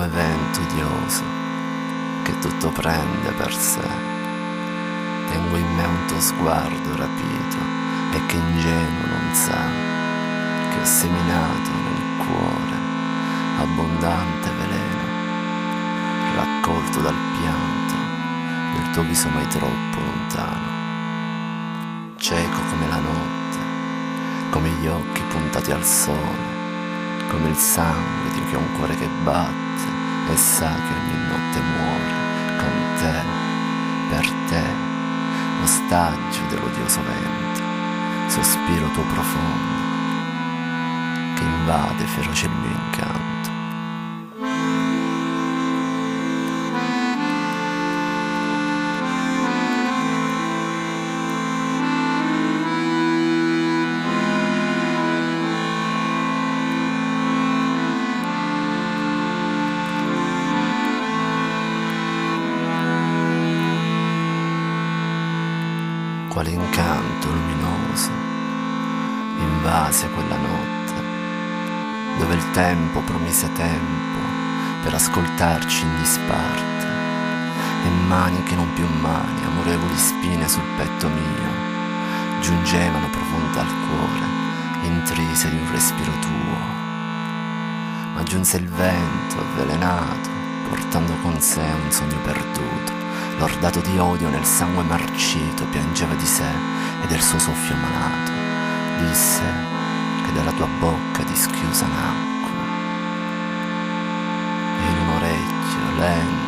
come vento odioso che tutto prende per sé. Tengo in me un tuo sguardo rapito e che ingenuo non sa che ho seminato nel cuore abbondante veleno, raccolto dal pianto del tuo viso mai troppo lontano, cieco come la notte, come gli occhi puntati al sole, come il sangue di chi ha un cuore che batte e sa che ogni notte muore con te, per te, ostaggio dell'odioso vento, sospiro tuo profondo che invade feroce il mio incanto. Quale incanto luminoso invase quella notte, dove il tempo promise tempo per ascoltarci in disparte, e mani che non più mani, amorevoli spine sul petto mio, giungevano profonde al cuore, intrise di un respiro tuo. Ma giunse il vento avvelenato, portando con sé un sogno perduto, lordato di odio nel sangue marcito, piangeva di sé e del suo soffio malato. Disse che dalla tua bocca dischiusa nacque, e in un orecchio lento